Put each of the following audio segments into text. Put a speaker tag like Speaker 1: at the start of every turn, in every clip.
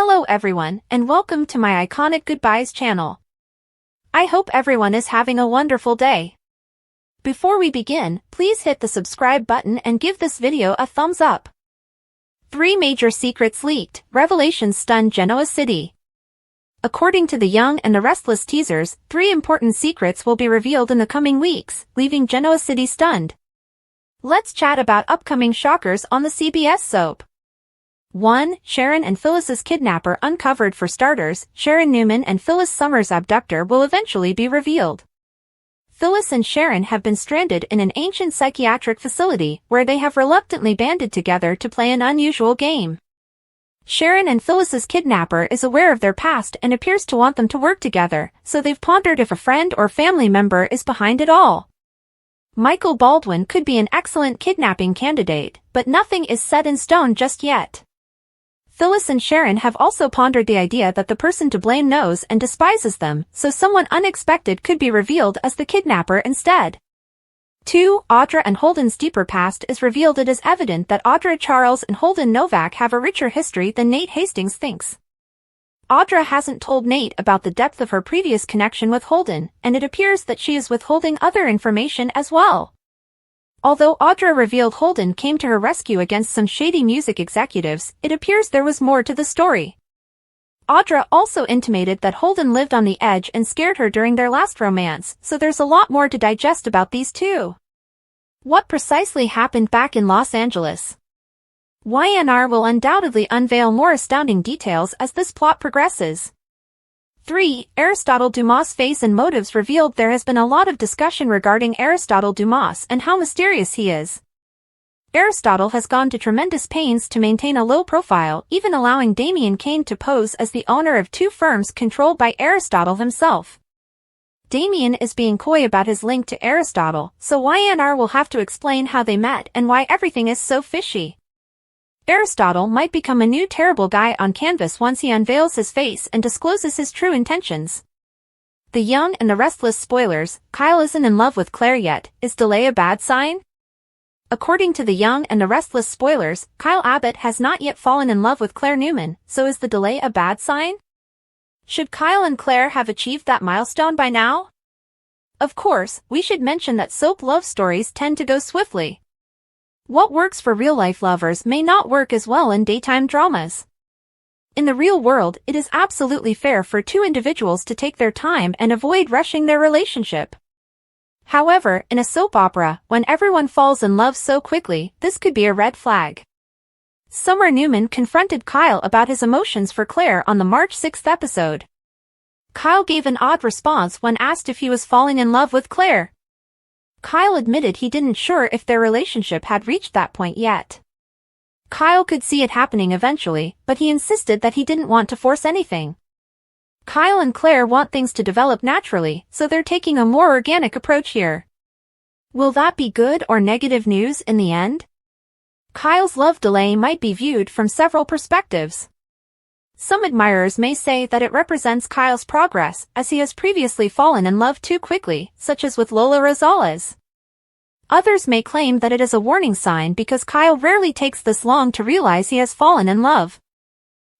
Speaker 1: Hello everyone, and welcome to my Iconic Goodbyes channel. I hope everyone is having a wonderful day. Before we begin, please hit the subscribe button and give this video a thumbs up. 3 major secrets leaked, revelations stun Genoa City. According to the Young and the Restless teasers, 3 important secrets will be revealed in the coming weeks, leaving Genoa City stunned. Let's chat about upcoming shockers on the CBS soap. 1. Sharon and Phyllis's kidnapper uncovered. For starters, Sharon Newman and Phyllis Summers' abductor will eventually be revealed. Phyllis and Sharon have been stranded in an ancient psychiatric facility where they have reluctantly banded together to play an unusual game. Sharon and Phyllis's kidnapper is aware of their past and appears to want them to work together, so they've pondered if a friend or family member is behind it all. Michael Baldwin could be an excellent kidnapping candidate, but nothing is set in stone just yet. Phyllis and Sharon have also pondered the idea that the person to blame knows and despises them, so someone unexpected could be revealed as the kidnapper instead. 2. Audra and Holden's deeper past is revealed. It is evident that Audra Charles and Holden Novak have a richer history than Nate Hastings thinks. Audra hasn't told Nate about the depth of her previous connection with Holden, and it appears that she is withholding other information as well. Although Audra revealed Holden came to her rescue against some shady music executives, it appears there was more to the story. Audra also intimated that Holden lived on the edge and scared her during their last romance, so there's a lot more to digest about these two. What precisely happened back in Los Angeles? YNR will undoubtedly unveil more astounding details as this plot progresses. 3. Aristotle Dumas' face and motives revealed. There has been a lot of discussion regarding Aristotle Dumas and how mysterious he is. Aristotle has gone to tremendous pains to maintain a low profile, even allowing Damien Kane to pose as the owner of 2 firms controlled by Aristotle himself. Damien is being coy about his link to Aristotle, so YNR will have to explain how they met and why everything is so fishy. Aristotle might become a new terrible guy on canvas once he unveils his face and discloses his true intentions. The Young and the Restless spoilers, Kyle isn't in love with Claire yet. Is delay a bad sign? According to the Young and the Restless spoilers, Kyle Abbott has not yet fallen in love with Claire Newman, so is the delay a bad sign? Should Kyle and Claire have achieved that milestone by now? Of course, we should mention that soap love stories tend to go swiftly. What works for real-life lovers may not work as well in daytime dramas. In the real world, it is absolutely fair for 2 individuals to take their time and avoid rushing their relationship. However, in a soap opera, when everyone falls in love so quickly, this could be a red flag. Summer Newman confronted Kyle about his emotions for Claire on the March 6th episode. Kyle gave an odd response when asked if he was falling in love with Claire. Kyle admitted he didn't sure if their relationship had reached that point yet. Kyle could see it happening eventually, but he insisted that he didn't want to force anything. Kyle and Claire want things to develop naturally, so they're taking a more organic approach here. Will that be good or negative news in the end? Kyle's love delay might be viewed from several perspectives. Some admirers may say that it represents Kyle's progress, as he has previously fallen in love too quickly, such as with Lola Rosales. Others may claim that it is a warning sign because Kyle rarely takes this long to realize he has fallen in love.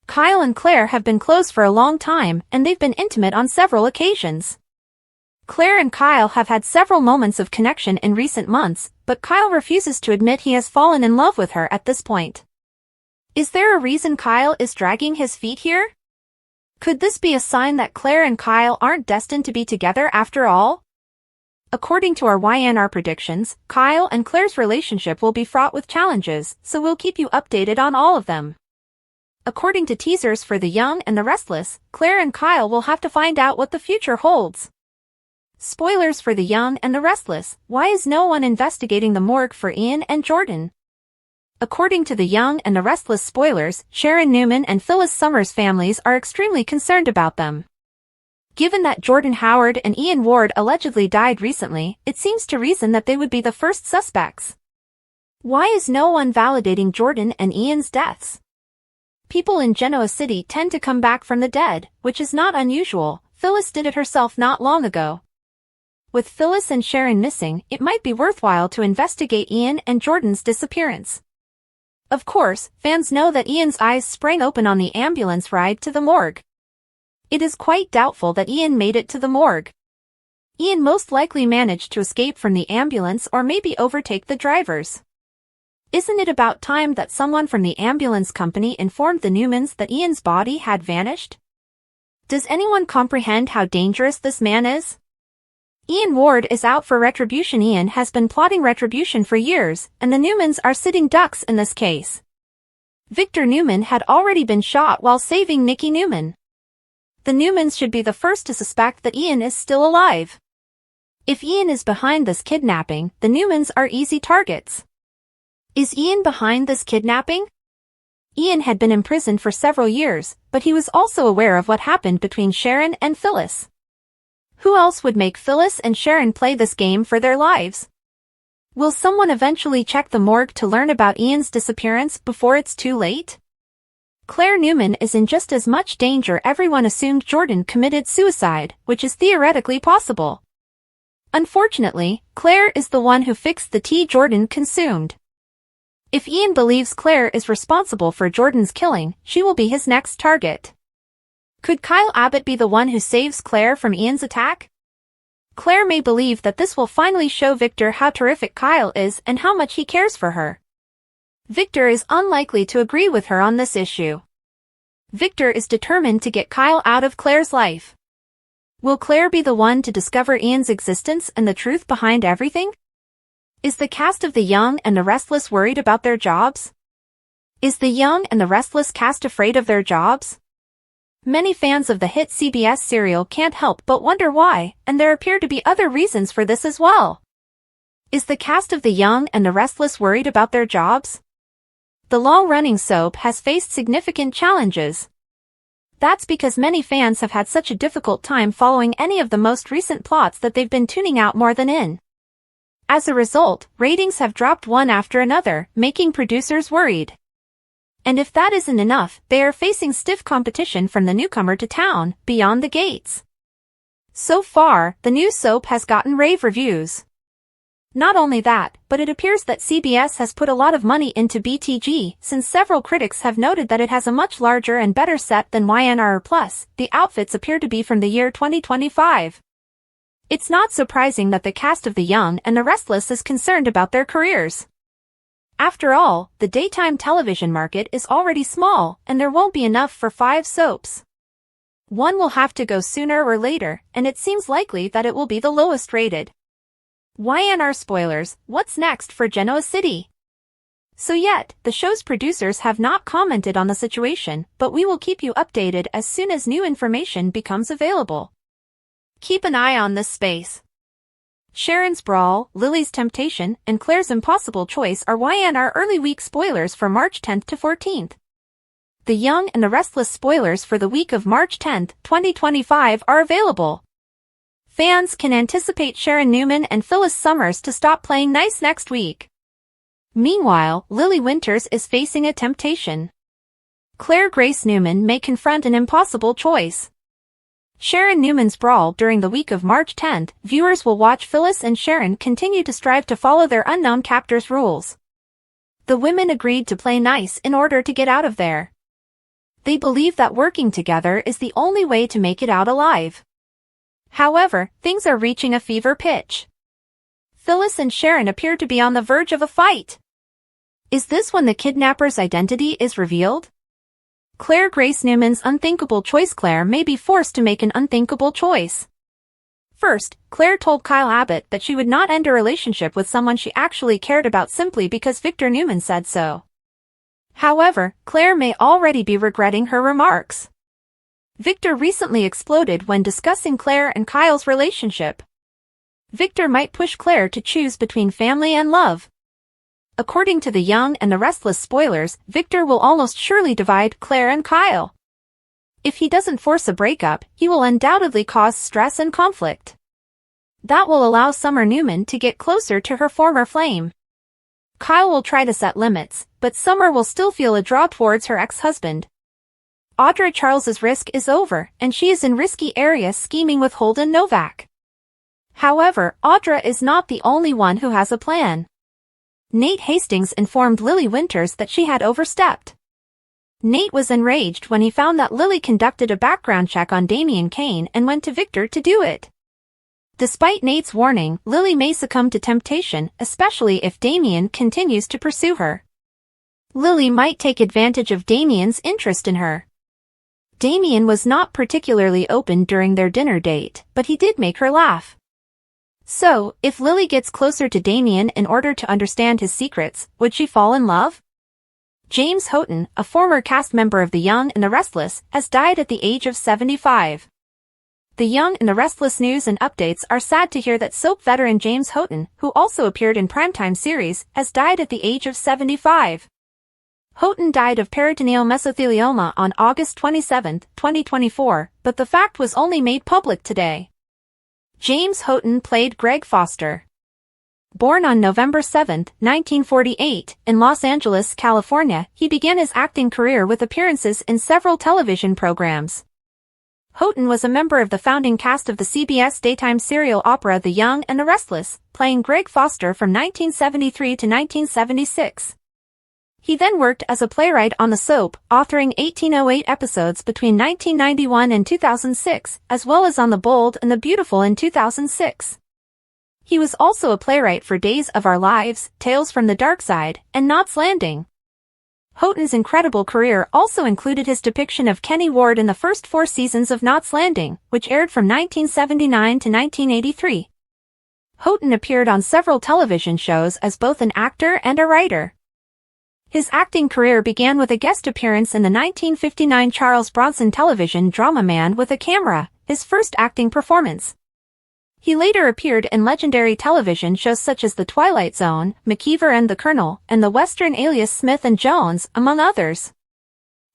Speaker 1: Kyle and Claire have been close for a long time, and they've been intimate on several occasions. Claire and Kyle have had several moments of connection in recent months, but Kyle refuses to admit he has fallen in love with her at this point. Is there a reason Kyle is dragging his feet here? Could this be a sign that Claire and Kyle aren't destined to be together after all? According to our YNR predictions, Kyle and Claire's relationship will be fraught with challenges, so we'll keep you updated on all of them. According to teasers for The Young and the Restless, Claire and Kyle will have to find out what the future holds. Spoilers for The Young and the Restless, why is no one investigating the morgue for Ian and Jordan? According to The Young and the Restless spoilers, Sharon Newman and Phyllis Summers' families are extremely concerned about them. Given that Jordan Howard and Ian Ward allegedly died recently, it seems to reason that they would be the first suspects. Why is no one validating Jordan and Ian's deaths? People in Genoa City tend to come back from the dead, which is not unusual. Phyllis did it herself not long ago. With Phyllis and Sharon missing, it might be worthwhile to investigate Ian and Jordan's disappearance. Of course, fans know that Ian's eyes sprang open on the ambulance ride to the morgue. It is quite doubtful that Ian made it to the morgue. Ian most likely managed to escape from the ambulance or maybe overtake the drivers. Isn't it about time that someone from the ambulance company informed the Newmans that Ian's body had vanished? Does anyone comprehend how dangerous this man is? Ian Ward is out for retribution. Ian has been plotting retribution for years, and the Newmans are sitting ducks in this case. Victor Newman had already been shot while saving Nikki Newman. The Newmans should be the first to suspect that Ian is still alive. If Ian is behind this kidnapping, the Newmans are easy targets. Is Ian behind this kidnapping? Ian had been imprisoned for several years, but he was also aware of what happened between Sharon and Phyllis. Who else would make Phyllis and Sharon play this game for their lives? Will someone eventually check the morgue to learn about Ian's disappearance before it's too late? Claire Newman is in just as much danger. Everyone assumed Jordan committed suicide, which is theoretically possible. Unfortunately, Claire is the one who fixed the tea Jordan consumed. If Ian believes Claire is responsible for Jordan's killing, she will be his next target. Could Kyle Abbott be the one who saves Claire from Ian's attack? Claire may believe that this will finally show Victor how terrific Kyle is and how much he cares for her. Victor is unlikely to agree with her on this issue. Victor is determined to get Kyle out of Claire's life. Will Claire be the one to discover Ian's existence and the truth behind everything? Is the cast of The Young and the Restless worried about their jobs? Is The Young and the Restless cast afraid of their jobs? Many fans of the hit CBS serial can't help but wonder why, and there appear to be other reasons for this as well. Is the cast of The Young and the Restless worried about their jobs? The long-running soap has faced significant challenges. That's because many fans have had such a difficult time following any of the most recent plots that they've been tuning out more than in. As a result, ratings have dropped one after another, making producers worried. And if that isn't enough, they are facing stiff competition from the newcomer to town, Beyond the Gates. So far, the new soap has gotten rave reviews. Not only that, but it appears that CBS has put a lot of money into BTG, since several critics have noted that it has a much larger and better set than YNR+. The outfits appear to be from the year 2025. It's not surprising that the cast of The Young and the Restless is concerned about their careers. After all, the daytime television market is already small, and there won't be enough for 5 soaps. One will have to go sooner or later, and it seems likely that it will be the lowest rated. YNR spoilers, what's next for Genoa City? So yet, the show's producers have not commented on the situation, but we will keep you updated as soon as new information becomes available. Keep an eye on this space. Sharon's Brawl, Lily's Temptation, and Claire's Impossible Choice are YNR early week spoilers for March 10th to 14th. The Young and the Restless spoilers for the week of March 10th, 2025 are available. Fans can anticipate Sharon Newman and Phyllis Summers to stop playing nice next week. Meanwhile, Lily Winters is facing a temptation. Claire Grace Newman may confront an impossible choice. Sharon Newman's Brawl. During the week of March 10th, viewers will watch Phyllis and Sharon continue to strive to follow their unknown captor's rules. The women agreed to play nice in order to get out of there. They believe that working together is the only way to make it out alive. However, things are reaching a fever pitch. Phyllis and Sharon appear to be on the verge of a fight. Is this when the kidnapper's identity is revealed? Claire Grace Newman's unthinkable choice. Claire may be forced to make an unthinkable choice. First, Claire told Kyle Abbott that she would not end a relationship with someone she actually cared about simply because Victor Newman said so. However, Claire may already be regretting her remarks. Victor recently exploded when discussing Claire and Kyle's relationship. Victor might push Claire to choose between family and love. According to The Young and the Restless spoilers, Victor will almost surely divide Claire and Kyle. If he doesn't force a breakup, he will undoubtedly cause stress and conflict. That will allow Summer Newman to get closer to her former flame. Kyle will try to set limits, but Summer will still feel a draw towards her ex-husband. Audra Charles's risk is over, and she is in risky area scheming with Holden Novak. However, Audra is not the only one who has a plan. Nate Hastings informed Lily Winters that she had overstepped. Nate was enraged when he found that Lily conducted a background check on Damian Kane and went to Victor to do it. Despite Nate's warning, Lily may succumb to temptation, especially if Damian continues to pursue her. Lily might take advantage of Damian's interest in her. Damian was not particularly open during their dinner date, but he did make her laugh. So, if Lily gets closer to Damian in order to understand his secrets, would she fall in love? James Houghton, a former cast member of The Young and the Restless, has died at the age of 75. The Young and the Restless news and updates are sad to hear that soap veteran James Houghton, who also appeared in primetime series, has died at the age of 75. Houghton died of peritoneal mesothelioma on August 27, 2024, but the fact was only made public today. James Houghton played Greg Foster. Born on November 7, 1948, in Los Angeles, California, he began his acting career with appearances in several television programs. Houghton was a member of the founding cast of the CBS daytime serial opera The Young and the Restless, playing Greg Foster from 1973 to 1976. He then worked as a playwright on the soap, authoring 1808 episodes between 1991 and 2006, as well as on The Bold and the Beautiful in 2006. He was also a playwright for Days of Our Lives, Tales from the Dark Side, and Knots Landing. Houghton's incredible career also included his depiction of Kenny Ward in the first 4 seasons of Knots Landing, which aired from 1979 to 1983. Houghton appeared on several television shows as both an actor and a writer. His acting career began with a guest appearance in the 1959 Charles Bronson television drama Man with a Camera, his first acting performance. He later appeared in legendary television shows such as The Twilight Zone, McKeever and the Colonel, and the Western alias Smith and Jones, among others.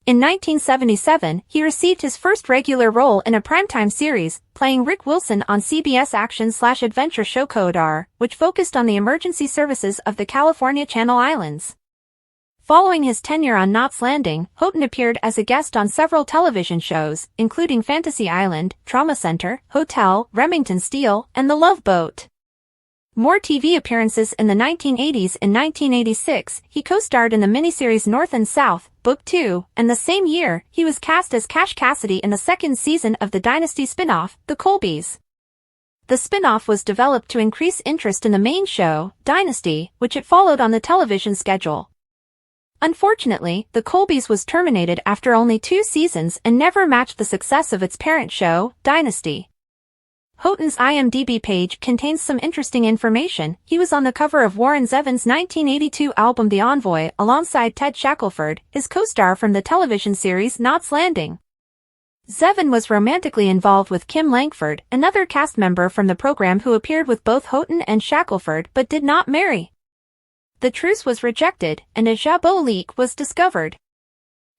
Speaker 1: In 1977, he received his first regular role in a primetime series, playing Rick Wilson on CBS action/adventure show Code R, which focused on the emergency services of the California Channel Islands. Following his tenure on Knots Landing, Houghton appeared as a guest on several television shows, including Fantasy Island, Trauma Center, Hotel, Remington Steele, and The Love Boat. More TV appearances in the 1980s. In 1986, he co-starred in the miniseries North and South, Book 2, and the same year, he was cast as Cash Cassidy in the second season of the Dynasty spin-off, The Colbys. The spin-off was developed to increase interest in the main show, Dynasty, which it followed on the television schedule. Unfortunately, The Colbys was terminated after only 2 seasons and never matched the success of its parent show, Dynasty. Houghton's IMDb page contains some interesting information. He was on the cover of Warren Zevon's 1982 album The Envoy alongside Ted Shackelford, his co-star from the television series Knots Landing. Zevon was romantically involved with Kim Langford, another cast member from the program who appeared with both Houghton and Shackelford but did not marry. The truce was rejected, and a Jabot leak was discovered.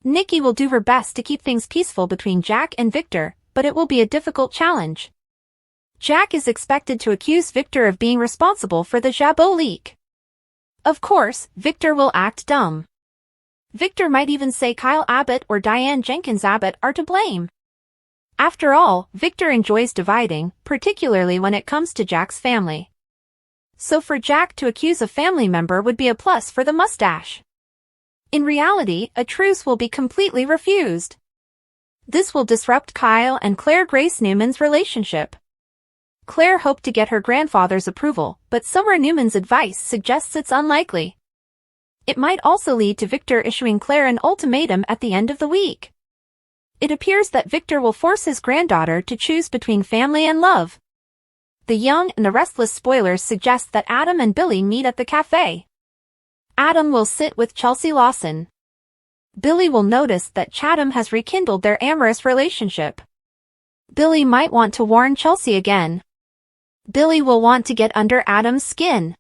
Speaker 1: Nikki will do her best to keep things peaceful between Jack and Victor, but it will be a difficult challenge. Jack is expected to accuse Victor of being responsible for the Jabot leak. Of course, Victor will act dumb. Victor might even say Kyle Abbott or Diane Jenkins Abbott are to blame. After all, Victor enjoys dividing, particularly when it comes to Jack's family. So for Jack to accuse a family member would be a plus for the mustache. In reality, a truce will be completely refused. This will disrupt Kyle and Claire Grace Newman's relationship. Claire hoped to get her grandfather's approval, but Summer Newman's advice suggests it's unlikely. It might also lead to Victor issuing Claire an ultimatum at the end of the week. It appears that Victor will force his granddaughter to choose between family and love. The Young and the Restless spoilers suggest that Adam and Billy meet at the cafe. Adam will sit with Chelsea Lawson. Billy will notice that Chatham has rekindled their amorous relationship. Billy might want to warn Chelsea again. Billy will want to get under Adam's skin.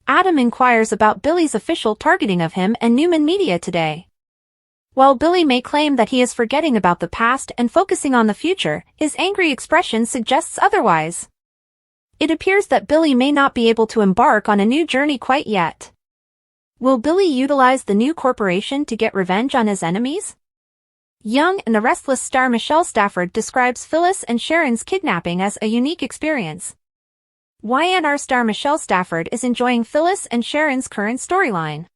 Speaker 1: Adam inquires about Billy's official targeting of him and Newman Media today. While Billy may claim that he is forgetting about the past and focusing on the future, his angry expression suggests otherwise. It appears that Billy may not be able to embark on a new journey quite yet. Will Billy utilize the new corporation to get revenge on his enemies? Young and the Restless star Michelle Stafford describes Phyllis and Sharon's kidnapping as a unique experience. YNR star Michelle Stafford is enjoying Phyllis and Sharon's current storyline.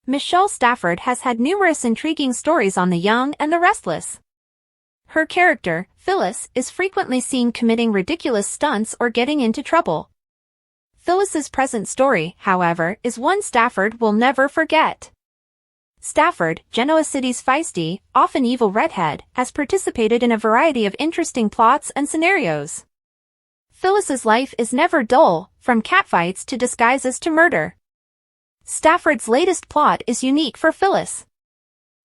Speaker 1: Michelle Stafford has had numerous intriguing stories on The Young and the Restless. Her character, Phyllis, is frequently seen committing ridiculous stunts or getting into trouble. Phyllis's present story, however, is one Stafford will never forget. Stafford, Genoa City's feisty, often evil redhead, has participated in a variety of interesting plots and scenarios. Phyllis's life is never dull, from catfights to disguises to murder. Stafford's latest plot is unique for Phyllis.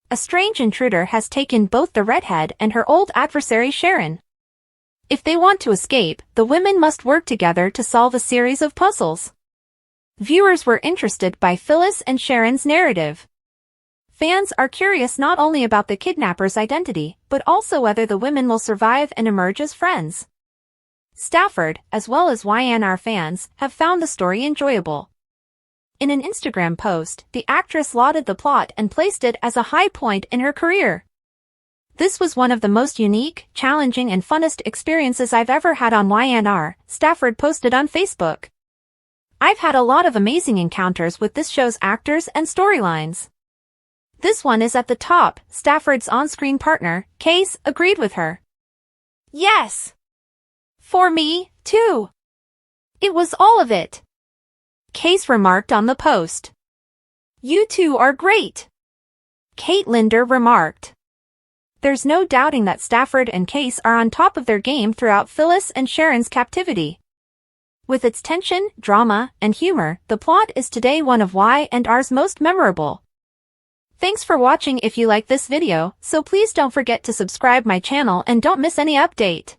Speaker 1: A strange intruder has taken both the redhead and her old adversary Sharon. If they want to escape, the women must work together to solve a series of puzzles. Viewers were interested by Phyllis and Sharon's narrative. Fans are curious not only about the kidnapper's identity, but also whether the women will survive and emerge as friends. Stafford, as well as YNR fans, have found the story enjoyable. In an Instagram post, the actress lauded the plot and placed it as a high point in her career. "This was one of the most unique, challenging and funnest experiences I've ever had on YNR," Stafford posted on Facebook. "I've had a lot of amazing encounters with this show's actors and storylines. This one is at the top." Stafford's on-screen partner, Case, agreed with her. "Yes. For me, too. It was all of it," Case remarked on the post. "You two are great," Kate Linder remarked. There's no doubting that Stafford and Case are on top of their game throughout Phyllis and Sharon's captivity. With its tension, drama, and humor, the plot is today one of Y&R's most memorable. Thanks for watching. If you like this video, so please don't forget to subscribe my channel and don't miss any update.